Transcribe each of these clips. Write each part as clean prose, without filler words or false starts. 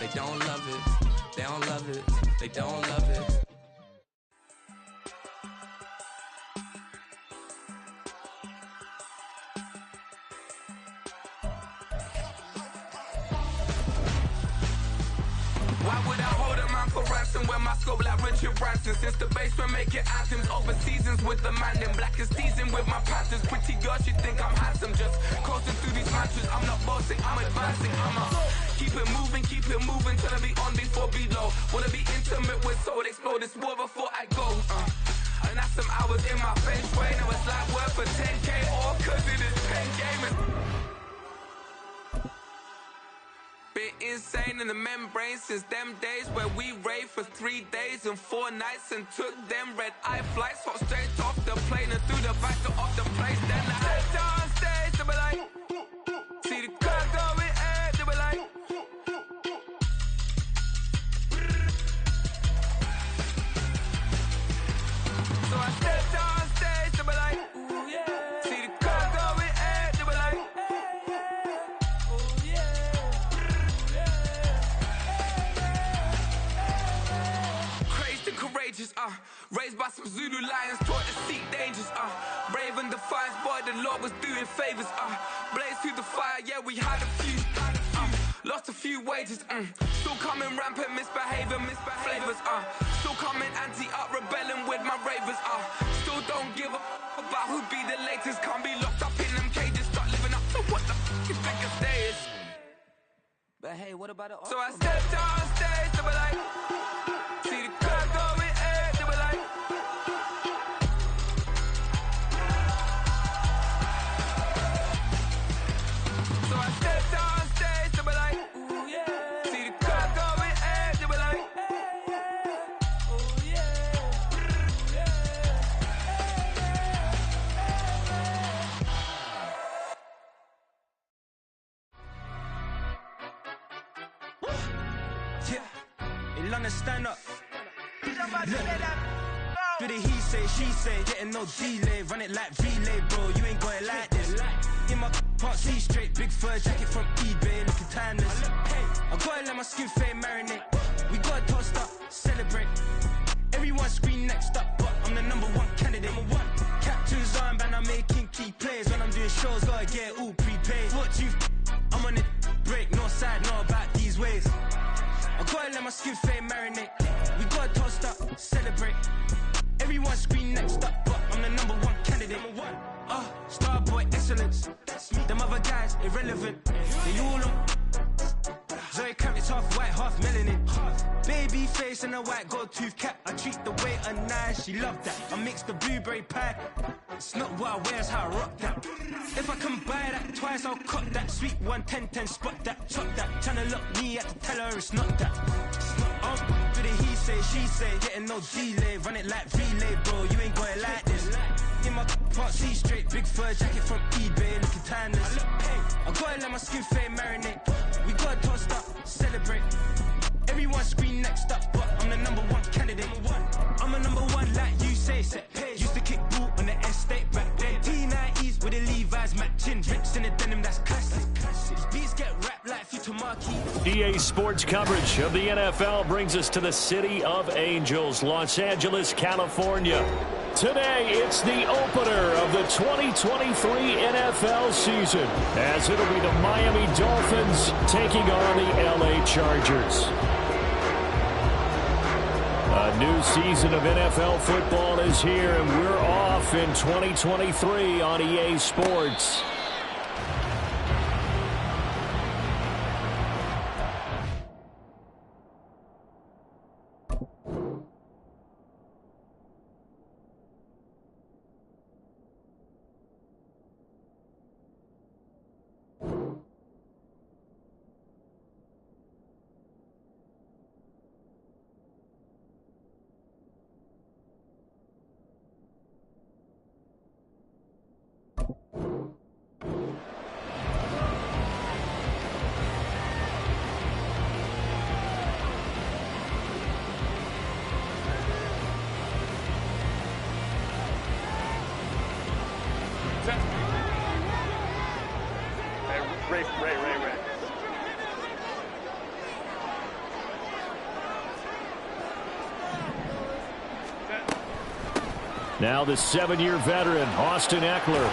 they don't love it. They don't love it, they don't love it. Why would I hold a man for ransom when my scope like Richard Branson? Since the basement making anthems over seasons with the man in black is teasing with my Panthers. Pretty girl, she think I'm handsome, just coasting through these mantras. I'm not bossing, I'm advancing, keep it moving, trying to be on before below. Wanna be intimate with soul, explore this war before I go. And that's some hours in my feng shui. Now it's like worth for 10K, all cause it is pen gaming. Been insane in the membrane since them days where we raved for 3 days and 4 nights and took them red-eye flights, hot straight off the plane and through the back door of the place. Then I stepped on stage, they were like, see the crowd going ahead, they were like, so I stepped on stage, they were like, ooh yeah, see the crowd going ahead, they were like, ooh yeah. Courageous, raised by some Zulu lions, taught to seek dangers, brave and defiant, boy, the Lord was doing favors, blaze through the fire, yeah, we had a few, lost a few wages, still coming rampant, misbehaving, flavors, still coming anti-up, rebelling with my ravers, still don't give a about who be the latest, can't be locked up in them cages, start living up to what the f*** you think of days. But hey, what about it? So I stepped on stage, they were like, see the crowd going ahead, they were like, so I stepped on stage, they were like, ooh yeah, see the crowd going ahead, they were like, ooh yeah, yeah. In London, stand up. Do the he say, she say, getting no delay, run it like relay, bro, you ain't got it like this. In my can't see straight, big fur jacket from eBay, looking timeless. I gotta let my skin fade marinate, we gotta toast up, celebrate. Everyone scream next up, but I'm the #1 candidate. Captain's armband, I'm making key plays. When I'm doing shows, gotta get it all prepaid. What you I'm on it, break, no side, no about these ways. I gotta let my skin fade marinate, we gotta toast up, celebrate. Everyone scream next up, but I'm the #1 candidate. Starboy excellence. Them other guys irrelevant. They all on Zoe Kravitz half white, half melanin. Baby face and a white gold tooth cap. I treat the waiter nice, she love that. I mix the blueberry pie. It's not what I wear, it's how I rock that. If I can buy that twice, I'll cut that. Sweet 110, spot that, chop that. Tryna look me at to tell her it's not that. Do the he say, she say, getting no delay, run it like relay, bro, you ain't got it like this. In my can't see straight, big fur jacket from eBay, looking timeless. I gotta let my skin fade marinate, we gotta toast up, celebrate. Everyone scream next up, but I'm the #1 candidate. I'm a #1 like you say, set page. Used to kick ball on the estate back then. T90s with the Levi's matching, rips in the denim, that's classic. These beats get wrapped like Futamaki. EA Sports coverage of the NFL brings us to the city of Angels, Los Angeles, California. Today, it's the opener of the 2023 NFL season, as it'll be the Miami Dolphins taking on the LA Chargers. A new season of NFL football is here, and we're off in 2023 on EA Sports. Now the 7-year veteran, Austin Eckler.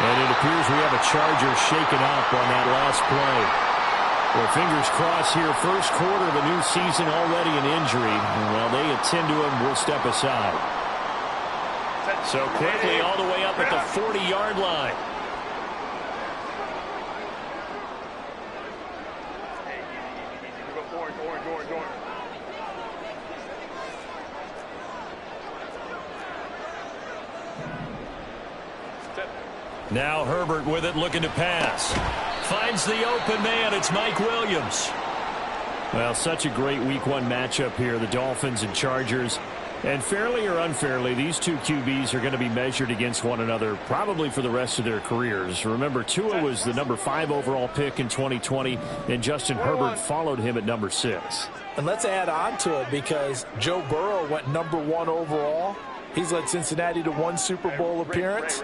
And it appears we have a Charger shaken up on that last play. Well, fingers crossed here, first quarter of a new season, already an injury. And while they attend to him, we'll step aside. So quickly all the way up at the 40-yard line. Now Herbert with it, looking to pass. Finds the open man. It's Mike Williams. Well, such a great Week 1 matchup here, the Dolphins and Chargers. And fairly or unfairly, these two QBs are going to be measured against one another probably for the rest of their careers. Remember, Tua was the number 5 overall pick in 2020, and Justin Herbert followed him at number 6. And let's add on to it because Joe Burrow went number 1 overall. He's led Cincinnati to 1 Super Bowl appearance.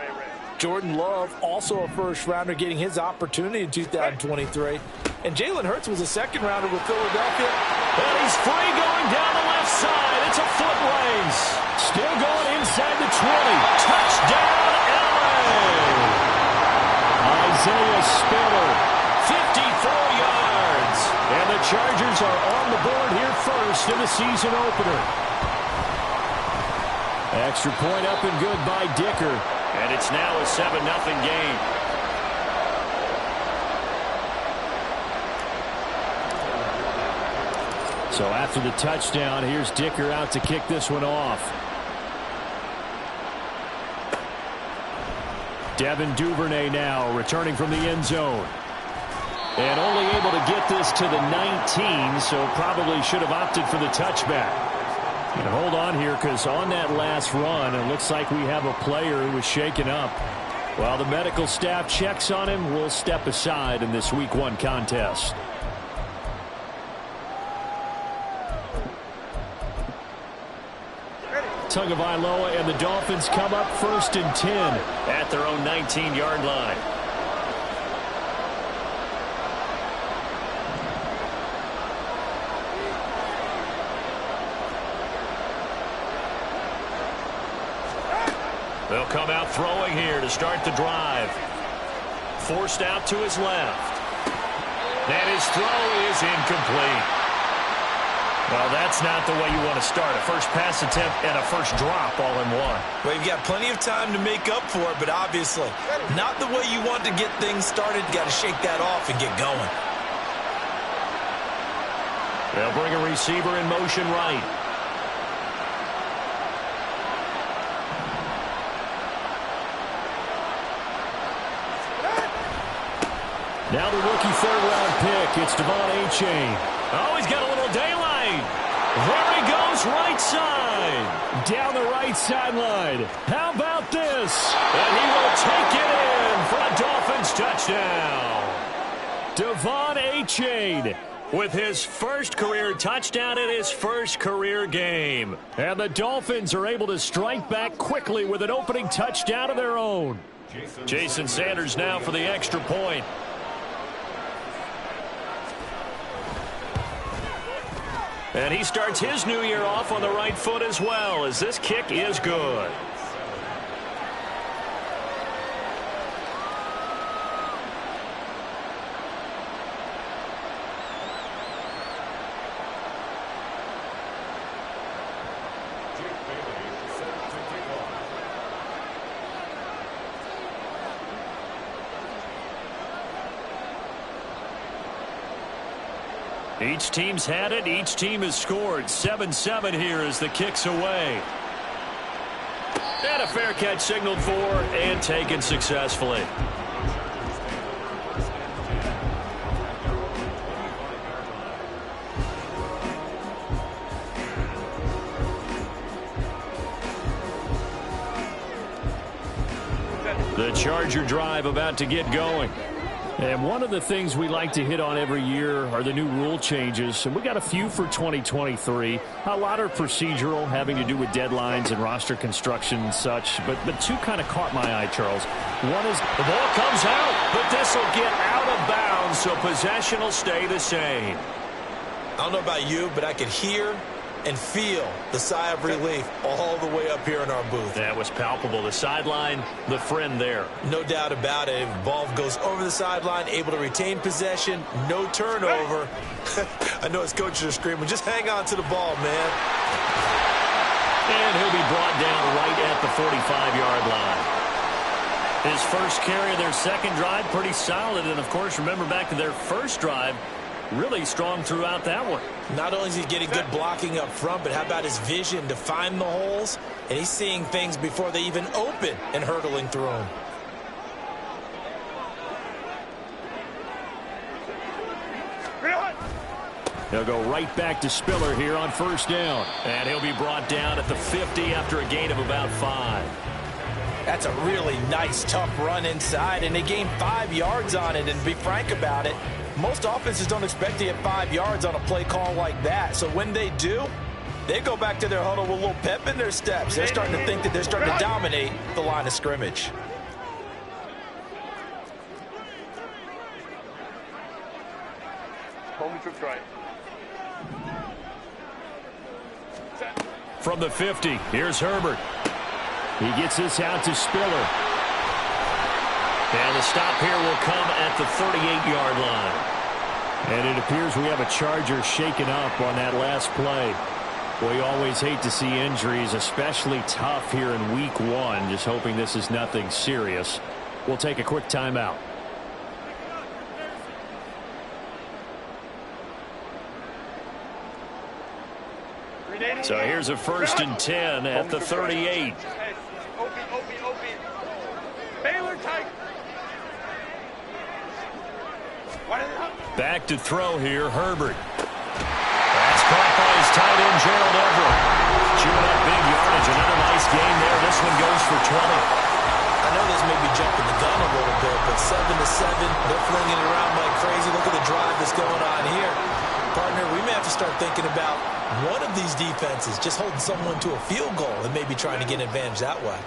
Jordan Love, also a first-rounder, getting his opportunity in 2023. And Jalen Hurts was a second-rounder with Philadelphia. And he's free going down the left side. It's a foot race. Still going inside the 20. Touchdown, LA! Isaiah Spiller, 54 yards. And the Chargers are on the board here first in the season opener. Extra point up and good by Dicker. And it's now a 7-0 game. So after the touchdown, here's Dicker out to kick this one off. Devin Duvernay now returning from the end zone. And only able to get this to the 19, so probably should have opted for the touchback. And hold on here, because on that last run, it looks like we have a player who was shaken up. While the medical staff checks on him, we'll step aside in this Week 1 contest. Tagovailoa and the Dolphins come up 1st and 10 at their own 19-yard line. They'll come out throwing here to start the drive. Forced out to his left. And his throw is incomplete. Well, that's not the way you want to start. A first pass attempt and a first drop all in one. Well, you've got plenty of time to make up for it, but obviously not the way you want to get things started. Got to shake that off and get going. They'll bring a receiver in motion right. Now the rookie 3rd-round pick. It's Devon Achane. Oh, he's got a little daylight. There he goes, right side. Down the right sideline. How about this? And he will take it in for a Dolphins touchdown. Devon Achane with his first career touchdown in his first career game. And the Dolphins are able to strike back quickly with an opening touchdown of their own. Jason Sanders now for the extra point. And he starts his new year off on the right foot as well, as this kick is good. Each team's had it. Each team has scored. 7-7 here as the kick's away. And a fair catch signaled for and taken successfully. The Charger drive about to get going. And one of the things we like to hit on every year are the new rule changes. And we got a few for 2023. A lot are procedural, having to do with deadlines and roster construction and such. But two kind of caught my eye, Charles. One is the ball comes out, but this will get out of bounds, so possession will stay the same. I don't know about you, but I could hear and feel the sigh of relief all the way up here in our booth. That was palpable. The sideline, the friend there. No doubt about it. The ball goes over the sideline, able to retain possession, no turnover. I know his coaches are screaming, just hang on to the ball, man. And he'll be brought down right at the 45-yard line. His first carry of their second drive, pretty solid. And, of course, remember back to their first drive, really strong throughout that one. Not only is he getting good blocking up front, but how about his vision to find the holes? And he's seeing things before they even open and hurdling through them. He'll go right back to Spiller here on first down. And he'll be brought down at the 50 after a gain of about 5. That's a really nice, tough run inside, and they gained 5 yards on it. And to be frank about it, most offenses don't expect to get 5 yards on a play call like that. So when they do, they go back to their huddle with a little pep in their steps. They're starting to think that they're starting to dominate the line of scrimmage. From the 50, here's Herbert. He gets this out to Spiller. And the stop here will come at the 38-yard line. And it appears we have a Charger shaken up on that last play. We always hate to see injuries, especially tough here in week 1. Just hoping this is nothing serious. We'll take a quick timeout. So here's a 1st and 10 at the 38. Back to throw here, Herbert. That's caught by his tight end, Gerald Everett. Chewing up big yardage. Another nice game there. This one goes for 20. I know this may be jumping the gun a little bit, but 7-7, they're flinging it around like crazy. Look at the drive that's going on here. Partner, we may have to start thinking about one of these defenses just holding someone to a field goal and maybe trying to get an advantage that way.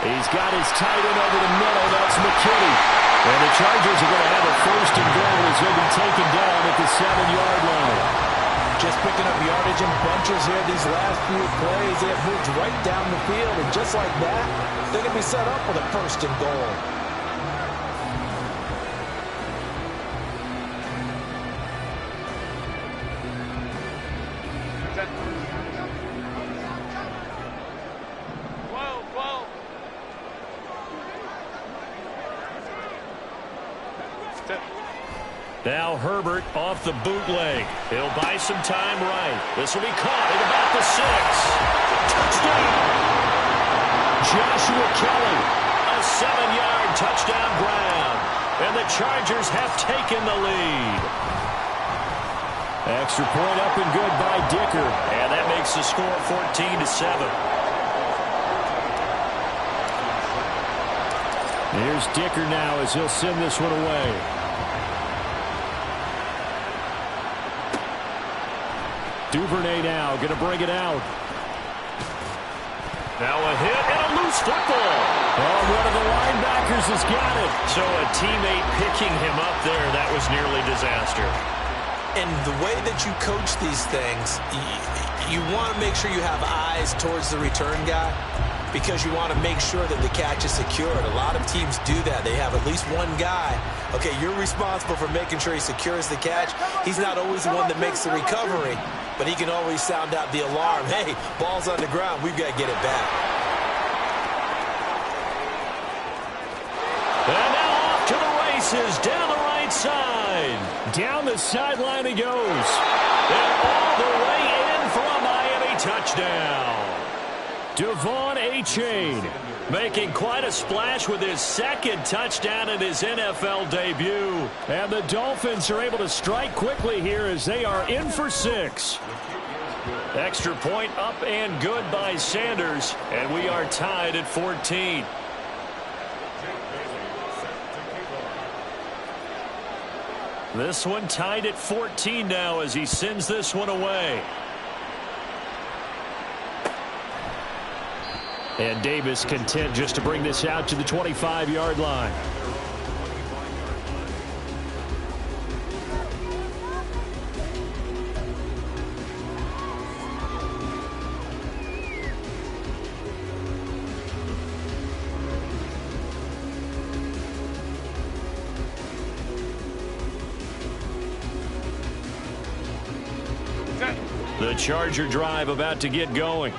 He's got his tight end over the middle. That's McKinney. And the Chargers are going to have a 1st and goal as he'll be taken down at the 7-yard line. Just picking up yardage in bunches here these last few plays. They have moved right down the field, and just like that, they're going to be set up with a 1st and goal. Now Herbert off the bootleg. He'll buy some time right. This will be caught at about the 6. Touchdown! Joshua Kelly, a 7-yard touchdown grab. And the Chargers have taken the lead. Extra point up and good by Dicker. And that makes the score 14-7. Here's Dicker now as he'll send this one away. Duvernay now going to bring it out. Now a hit and a loose football. Oh, one of the linebackers has got it. So a teammate picking him up there, that was nearly disaster. And the way that you coach these things, you want to make sure you have eyes towards the return guy because you want to make sure that the catch is secured. A lot of teams do that. They have at least one guy. Okay, you're responsible for making sure he secures the catch. He's not always the one that makes the recovery, but he can always sound out the alarm. Hey, ball's on the ground. We've got to get it back. And now off to the races down the right side. Down the sideline he goes. And all the way in for a Miami touchdown. Devon Achane making quite a splash with his 2nd touchdown in his NFL debut. And the Dolphins are able to strike quickly here as they are in for 6. Extra point up and good by Sanders. And we are tied at 14. This one tied at 14 now as he sends this one away. And Davis content just to bring this out to the 25-yard line. The Charger drive about to get going.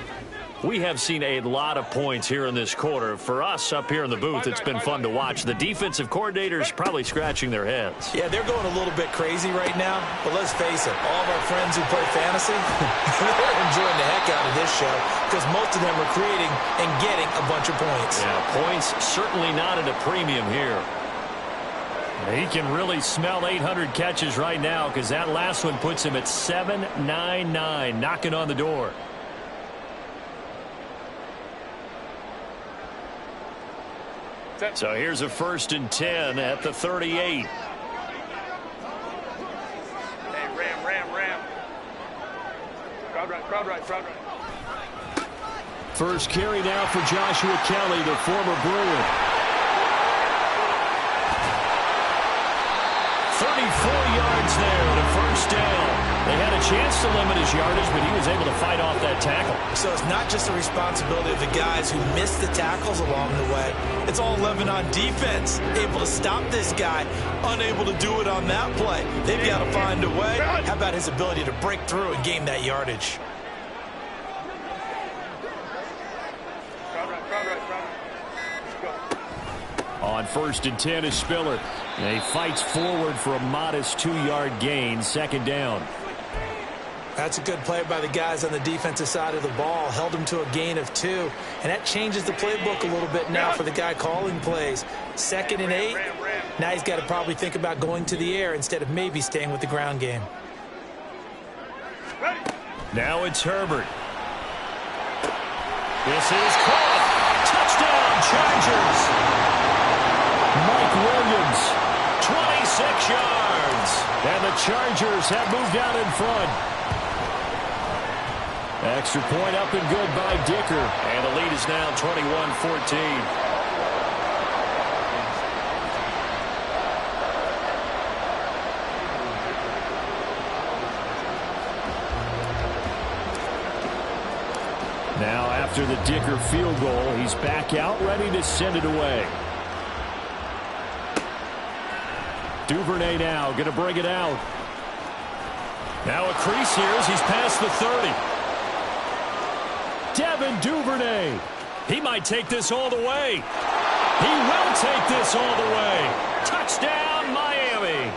We have seen a lot of points here in this quarter. For us up here in the booth, it's been fun to watch. The defensive coordinators probably scratching their heads. Yeah, they're going a little bit crazy right now, but let's face it, all of our friends who play fantasy, they're enjoying the heck out of this show because most of them are creating and getting a bunch of points. Yeah, points certainly not at a premium here. He can really smell 800 catches right now because that last one puts him at 799, knocking on the door. So here's a 1st and 10 at the 38. Hey, Ram. Crowd right. First carry now for Joshua Kelly, the former Bruin. 34 yards there, the first down. They had a chance to limit his yardage, but he was able to fight off that tackle. So it's not just the responsibility of the guys who missed the tackles along the way. It's all 11 on defense, able to stop this guy, unable to do it on that play. They've got to find a way. How about his ability to break through and gain that yardage? Crowd right. On 1st and 10 is Spiller. And he fights forward for a modest 2-yard gain, 2nd down. That's a good play by the guys on the defensive side of the ball. Held him to a gain of 2. And that changes the playbook a little bit now for the guy calling plays. 2nd and 8. Now he's got to probably think about going to the air instead of maybe staying with the ground game. Now it's Herbert. This is caught. Touchdown, Chargers. Mike Williams, 26 yards. And the Chargers have moved out in front. Extra point up and good by Dicker. And the lead is now 21-14. Now after the Dicker field goal, he's back out ready to send it away. Duvernay now going to bring it out. Now a crease here as he's past the 30. Devin Duvernay. He might take this all the way. He will take this all the way. Touchdown, Miami.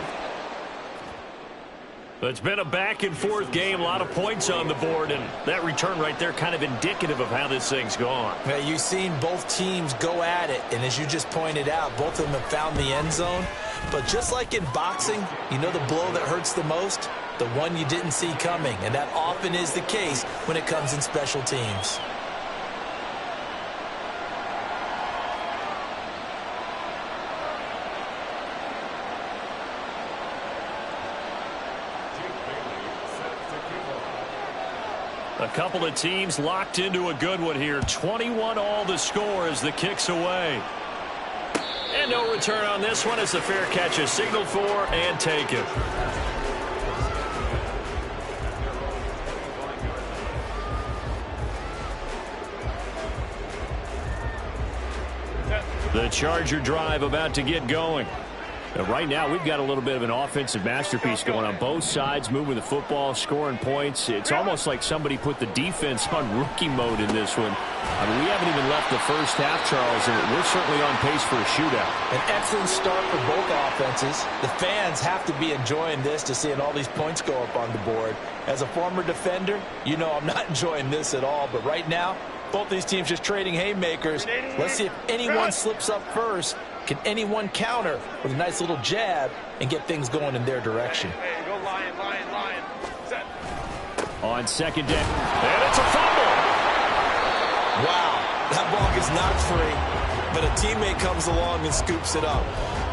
It's been a back-and-forth game, a lot of points on the board, and that return right there kind of indicative of how this thing's gone. Yeah, you've seen both teams go at it, and as you just pointed out, both of them have found the end zone. But just like in boxing, you know the blow that hurts the most? The one you didn't see coming, and that often is the case when it comes in special teams. A couple of teams locked into a good one here. 21 all the score as the kick's away. And no return on this one as the fair catch is signaled for and taken. The Charger drive about to get going. And right now, we've got a little bit of an offensive masterpiece going on both sides, moving the football, scoring points. It's almost like somebody put the defense on rookie mode in this one. I mean, we haven't even left the first half, Charles, and we're certainly on pace for a shootout. An excellent start for both offenses. The fans have to be enjoying this to seeing all these points go up on the board. As a former defender, you know I'm not enjoying this at all, but right now, both these teams just trading haymakers. Let's see if anyone slips up first. Can anyone counter with a nice little jab and get things going in their direction? Hey, go Lion. Set. On 2nd down, and it's a fumble. Wow, that ball gets knocked free, but a teammate comes along and scoops it up.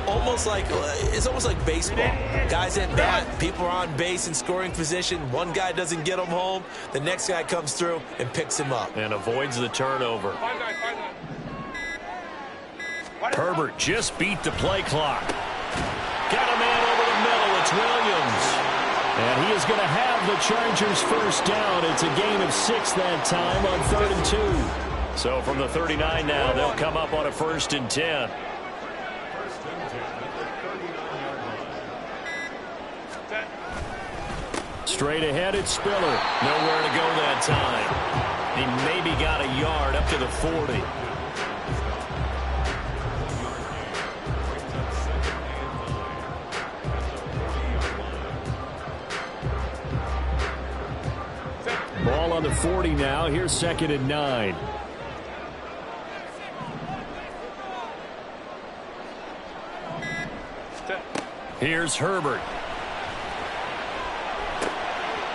It's almost like baseball. Guys at bat, people are on base in scoring position. One guy doesn't get him home. The next guy comes through and picks him up. And avoids the turnover. 5-9. Herbert just beat the play clock. Got a man over the middle. It's Williams. And he is going to have the Chargers first down. It's a gain of 6 that time on 3rd and 2. So from the 39 now, they'll come up on a 1st and 10. Straight ahead, it's Spiller. Nowhere to go that time. He maybe got a yard up to the 40. Ball on the 40 now. Here's 2nd and 9. Here's Herbert.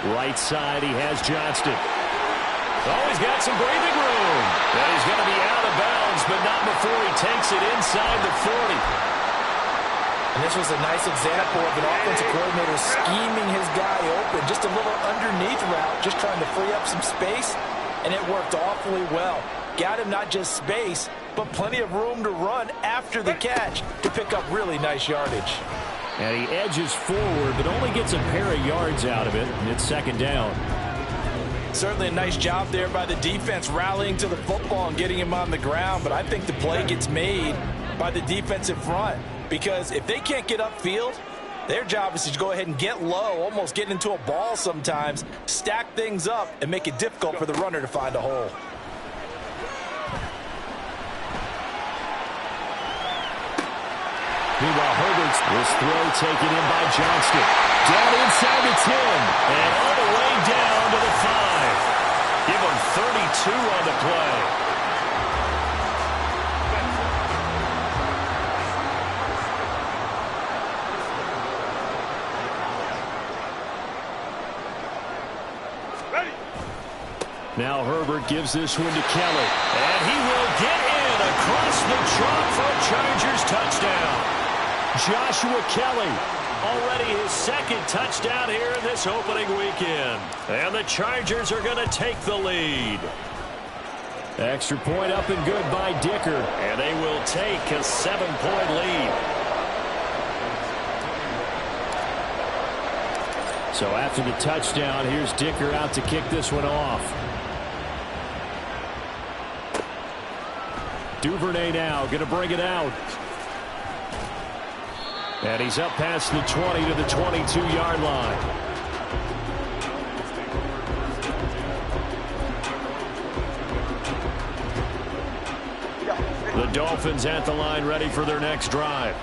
Right side, he has Johnston. Oh, he's got some breathing room. And he's going to be out of bounds, but not before he takes it inside the 40. And this was a nice example of an offensive coordinator scheming his guy open. Just a little underneath route, just trying to free up some space, and it worked awfully well. Got him not just space, but plenty of room to run after the catch to pick up really nice yardage. And he edges forward, but only gets a pair of yards out of it, and it's 2nd down. Certainly a nice job there by the defense rallying to the football and getting him on the ground, but I think the play gets made by the defensive front because if they can't get upfield, their job is to go ahead and get low, almost get into a ball sometimes, stack things up, and make it difficult for the runner to find a hole. Meanwhile, Herbert's this throw taken in by Johnston. Down inside the 10. And all the way down to the 5. Give him 32 on the play. Ready. Now Herbert gives this one to Kelly. And he will get in across the chalk for a Chargers touchdown. Joshua Kelly, already his 2nd touchdown here in this opening weekend. And the Chargers are going to take the lead. Extra point up and good by Dicker. And they will take a 7-point lead. So after the touchdown, here's Dicker out to kick this one off. Duvernay now going to bring it out. And he's up past the 20 to the 22-yard line. The Dolphins at the line ready for their next drive.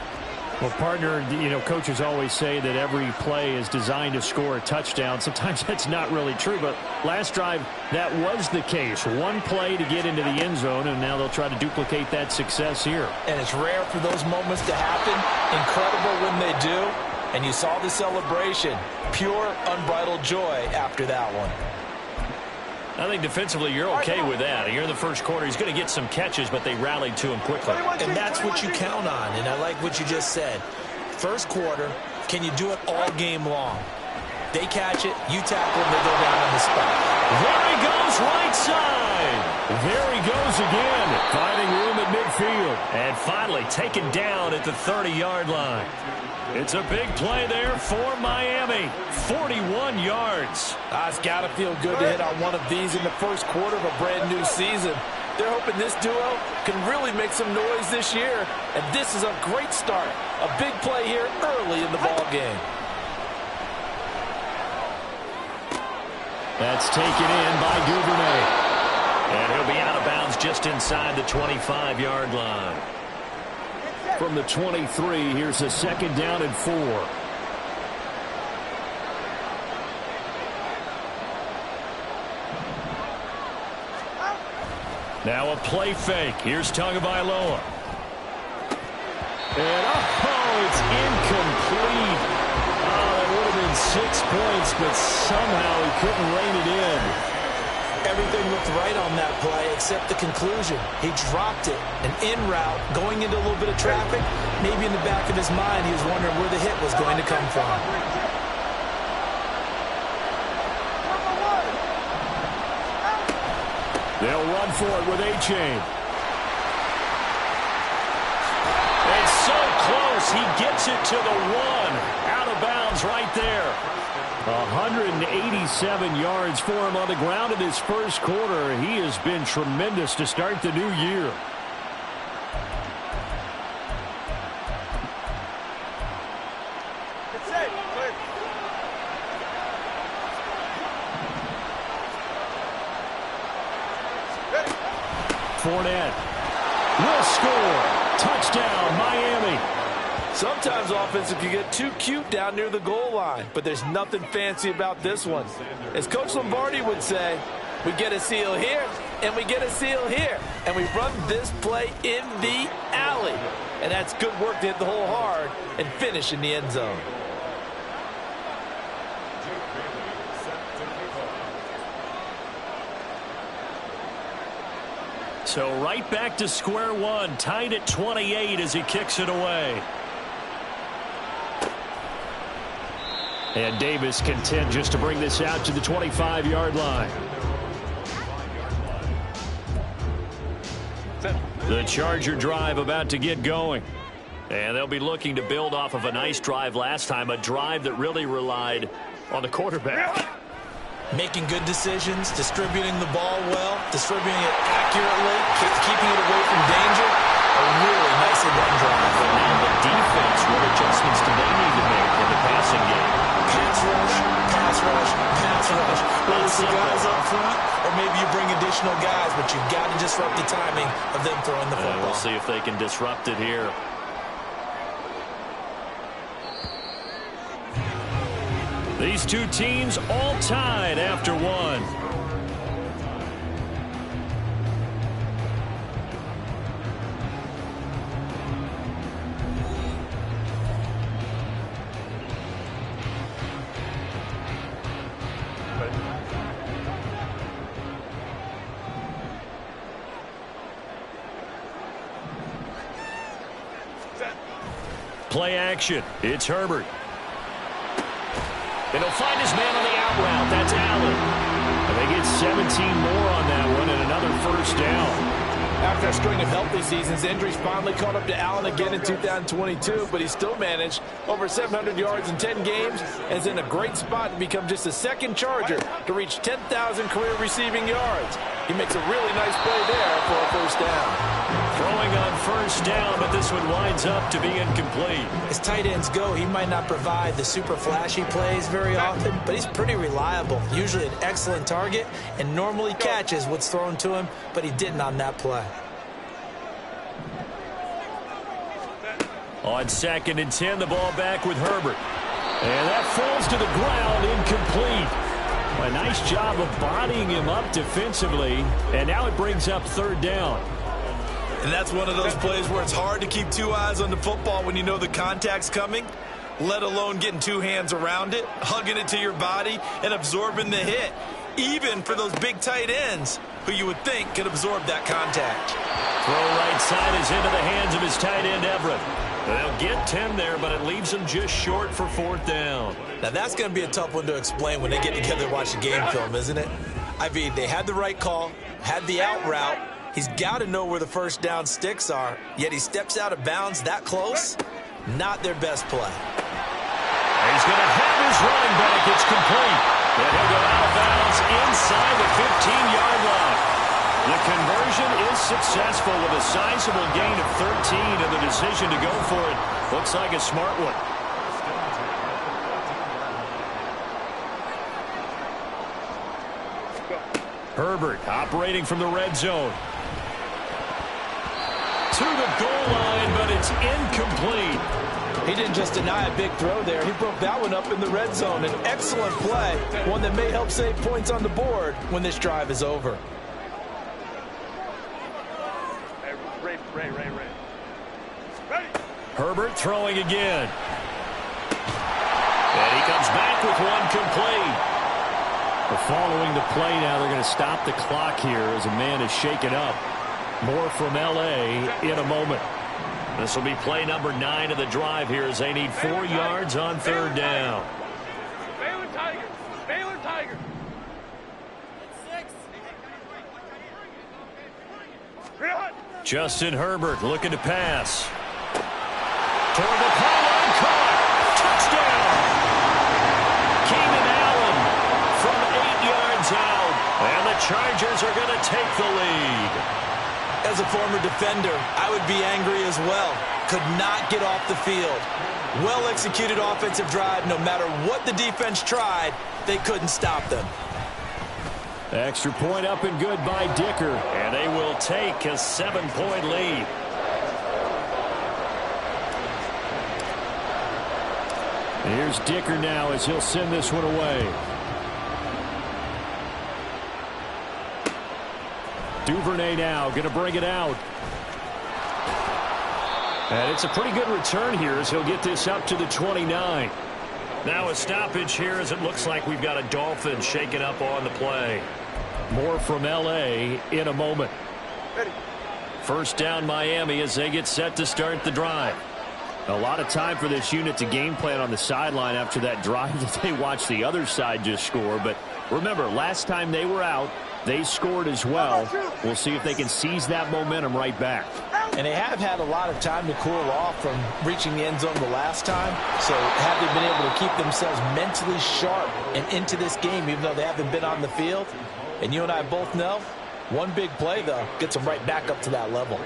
Well, partner, coaches always say that every play is designed to score a touchdown. Sometimes that's not really true, but last drive, that was the case. One play to get into the end zone, and now they'll try to duplicate that success here. And it's rare for those moments to happen. Incredible when they do. And you saw the celebration. Pure, unbridled joy after that one. I think defensively you're okay with that. Here in the first quarter, he's going to get some catches, but they rallied to him quickly. And that's what you count on, and I like what you just said. First quarter, can you do it all game long? They catch it, you tackle them, they go down on the spot. There he goes, right side. There he goes again, finding room at midfield. And finally taken down at the 30-yard line. It's a big play there for Miami. 41 yards. It's got to feel good to hit on one of these in the first quarter of a brand-new season. They're hoping this duo can really make some noise this year. And this is a great start. A big play here early in the ball game. That's taken in by Duvernay. And he'll be out of bounds just inside the 25-yard line. From the 23, here's a 2nd down and 4. Now a play fake. Here's Tagovailoa. And it's incomplete. That would have been 6 points, but somehow he couldn't rein it in. Everything looked right on that play except the conclusion. He dropped it, an in route, going into a little bit of traffic. Maybe in the back of his mind, he was wondering where the hit was going to come from. They'll run for it with A-Chain. It's so close. He gets it to the 1. Out of bounds right there. 187 yards for him on the ground in his first quarter. He has been tremendous to start the new year. Fournette will score. Touchdown, Miami. Sometimes offenses can get too cute down near the goal line, but there's nothing fancy about this one. As Coach Lombardi would say, we get a seal here, and we get a seal here, and we run this play in the alley. And that's good work to hit the hole hard and finish in the end zone. So right back to square one, tied at 28 as he kicks it away. And Davis content just to bring this out to the 25-yard line. The Charger drive about to get going. And they'll be looking to build off of a nice drive last time, a drive that really relied on the quarterback. Making good decisions, distributing the ball well, distributing it accurately, keeping it away from danger. A really nicely run drive. But now the defense, what adjustments do they need to make in the passing game? Pass rush, pass rush, pass rush. Whether it's the guys up front or maybe you bring additional guys, but you've got to disrupt the timing of them throwing the football. We'll see if they can disrupt it here. These two teams all tied after one. Play action. It's Herbert. And he'll find his man on the out route. That's Allen. And they get 17 more on that one and another first down. After a string of healthy seasons, injuries finally caught up to Allen again in 2022, but he still managed over 700 yards in 10 games and is in a great spot to become just the second Charger to reach 10,000 career receiving yards. He makes a really nice play there for a first down. Throwing on first down, but this one winds up to be incomplete. As tight ends go, he might not provide the super flashy plays very often, but he's pretty reliable. Usually an excellent target and normally catches what's thrown to him, but he didn't on that play. On 2nd and 10, the ball back with Herbert. And that falls to the ground, incomplete. A nice job of bodying him up defensively, and now it brings up third down. And that's one of those plays where it's hard to keep two eyes on the football when you know the contact's coming, let alone getting two hands around it, hugging it to your body, and absorbing the hit, even for those big tight ends who you would think could absorb that contact. Throw right side is into the hands of his tight end, Everett. They'll get 10 there, but it leaves them just short for fourth down. Now, that's going to be a tough one to explain when they get together and watch the game film, isn't it? I mean, they had the right call, had the out route. He's got to know where the first down sticks are, yet he steps out of bounds that close. Not their best play. He's going to have his running back. It's complete. And he'll go out of bounds inside the 15-yard line. The conversion is successful with a sizable gain of 13, and the decision to go for it looks like a smart one. Herbert operating from the red zone. To the goal line, but it's incomplete. He didn't just deny a big throw there. He broke that one up in the red zone. An excellent play, one that may help save points on the board when this drive is over. Herbert throwing again. And he comes back with one complete. Following the play now, they're going to stop the clock here as a man is shaken up. More from L.A. in a moment. This will be play number 9 of the drive here as they need 4 yards on third down. Baylor Tigers. Baylor Tigers. 6. Justin Herbert looking to pass. Toward the pylon, caught. Touchdown. Keenan Allen from 8 yards out. And the Chargers are going to take the lead. As a former defender, I would be angry as well. Could not get off the field. Well-executed offensive drive. No matter what the defense tried, they couldn't stop them. Extra point up and good by Dicker. And they will take a 7-point lead. Here's Dicker now as he'll send this one away. Duvernay now going to bring it out. And it's a pretty good return here as he'll get this up to the 29. Now a stoppage here as it looks like we've got a Dolphin shaking up on the play. More from L.A. in a moment. First down Miami as they get set to start the drive. A lot of time for this unit to game plan on the sideline after that drive that they watched the other side just score. But remember, last time they were out, they scored as well. We'll see if they can seize that momentum right back. And they have had a lot of time to cool off from reaching the end zone the last time. So have they been able to keep themselves mentally sharp and into this game, even though they haven't been on the field? And you and I both know, one big play, though, gets them right back up to that level.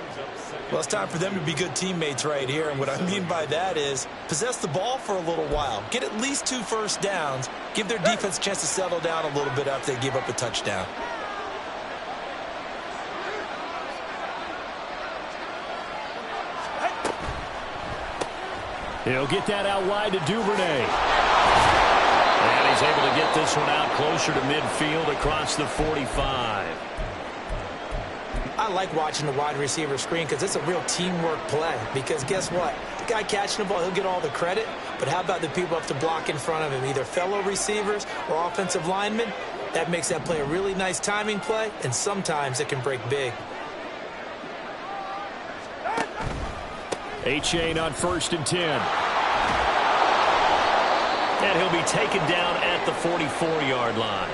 Well, it's time for them to be good teammates right here. And what I mean by that is possess the ball for a little while. Get at least 2 first downs. Give their defense a chance to settle down a little bit after they give up a touchdown. He'll get that out wide to Duvernay. And he's able to get this one out closer to midfield across the 45. I like watching the wide receiver screen because it's a real teamwork play. Because guess what? The guy catching the ball, he'll get all the credit. But how about the people up to block in front of him, either fellow receivers or offensive linemen? That makes that play a really nice timing play, and sometimes it can break big. Achane on 1st and 10. And he'll be taken down at the 44-yard line.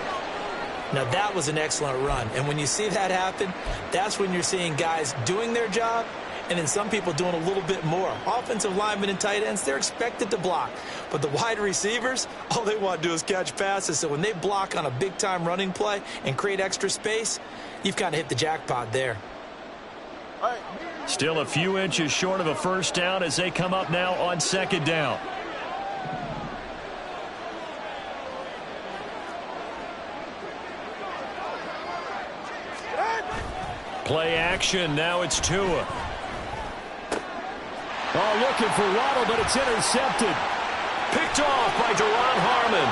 Now, that was an excellent run. And when you see that happen, that's when you're seeing guys doing their job and then some people doing a little bit more. Offensive linemen and tight ends, they're expected to block. But the wide receivers, all they want to do is catch passes. So when they block on a big-time running play and create extra space, you've kind of hit the jackpot there. Still a few inches short of a first down as they come up now on 2nd down. Play action. Now it's Tua. Oh, looking for Waddle, but it's intercepted. Picked off by Duron Harmon.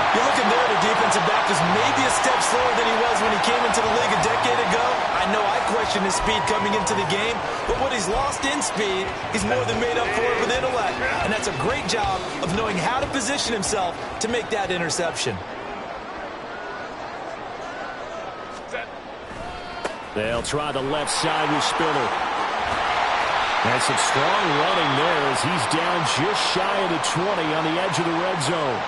You're looking there, the defensive back is maybe a step slower than he was when he came into the league a decade ago. I know I questioned his speed coming into the game, but what he's lost in speed, he's more than made up for it with intellect. And that's a great job of knowing how to position himself to make that interception. They'll try the left side with Spiller. And some strong running there as he's down just shy of the 20 on the edge of the red zone.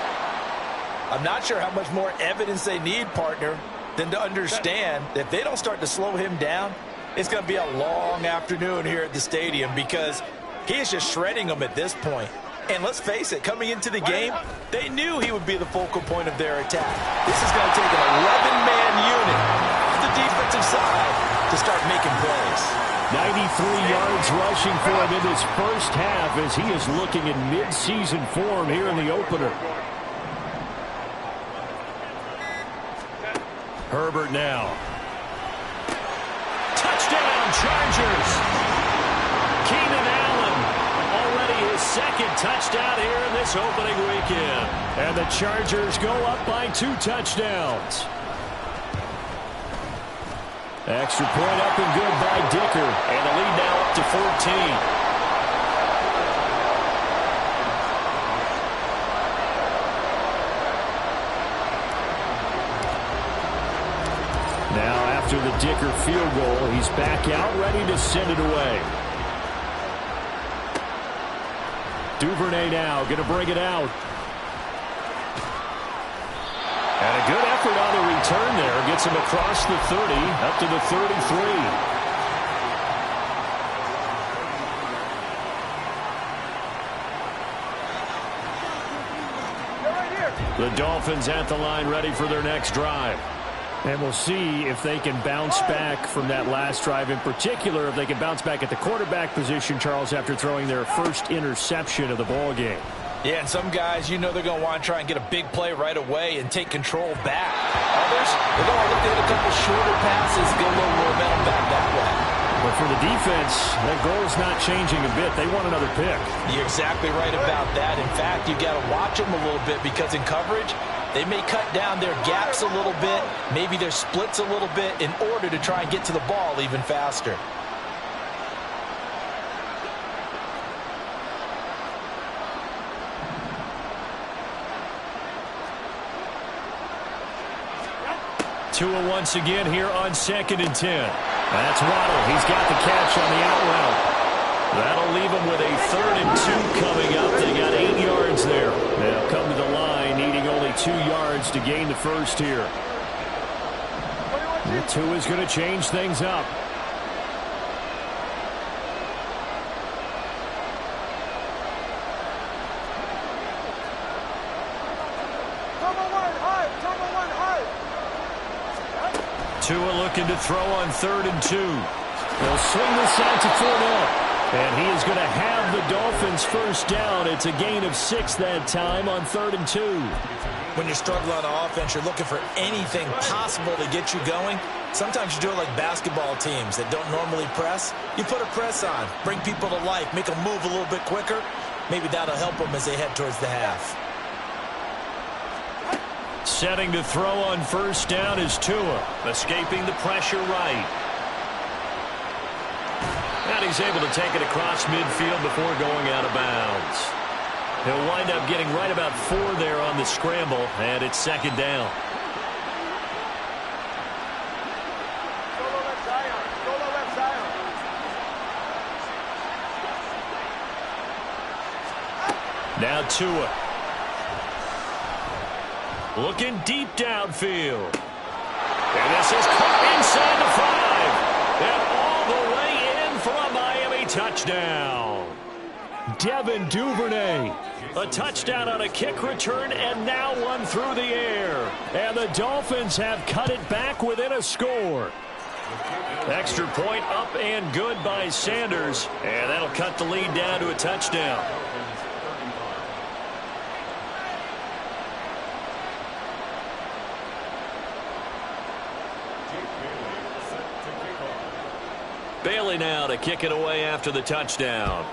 I'm not sure how much more evidence they need, partner, than to understand that if they don't start to slow him down, it's going to be a long afternoon here at the stadium because he is just shredding them at this point. And let's face it, coming into the game, they knew he would be the focal point of their attack. This is going to take an 11-man unit off the defensive side to start making plays. 93 yards rushing for him in this first half as he is looking in mid-season form here in the opener. Herbert now. Touchdown, Chargers. Keenan Allen, already his 2nd touchdown here in this opening weekend. And the Chargers go up by 2 touchdowns. Extra point up and good by Dicker. And the lead now up to 14. Now after the Dicker field goal, he's back out ready to send it away. Duvernay now going to bring it out. And a good effort on the return there. Gets him across the 30, up to the 33. The Dolphins at the line ready for their next drive. And we'll see if they can bounce back from that last drive. In particular, if they can bounce back at the quarterback position, Charles, after throwing their first interception of the ball game. Yeah, and some guys, you know they're going to want to try and get a big play right away and take control back. Others, they're going to look at a couple shorter passes, get a little momentum back that way. But for the defense, that goal's not changing a bit. They want another pick. You're exactly right about that. In fact, you've got to watch them a little bit because in coverage, they may cut down their gaps a little bit, maybe their splits a little bit in order to try and get to the ball even faster. Tua once again here on 2nd and 10. That's Waddle. He's got the catch on the out route. That'll leave him with a 3rd and 2 coming up. They got 8 yards there. They'll come to the line needing only 2 yards to gain the first here. And Tua's going to change things up. Tua looking to throw on 3rd and 2. They'll swing this out to Fournette. And he is going to have the Dolphins first down. It's a gain of 6 that time on 3rd and 2. When you're struggling on offense, you're looking for anything possible to get you going. Sometimes you do it like basketball teams that don't normally press. You put a press on, bring people to life, make them move a little bit quicker. Maybe that'll help them as they head towards the half. Setting to throw on 1st down is Tua, escaping the pressure right. And he's able to take it across midfield before going out of bounds. He'll wind up getting right about 4 there on the scramble, and it's 2nd down. Now Tua. Looking deep downfield. And this is caught inside the 5. And all the way in for a Miami touchdown. Devin Duvernay. A touchdown on a kick return and now one through the air. And the Dolphins have cut it back within a score. Extra point up and good by Sanders. And that'll cut the lead down to a touchdown. Bailey now to kick it away after the touchdown.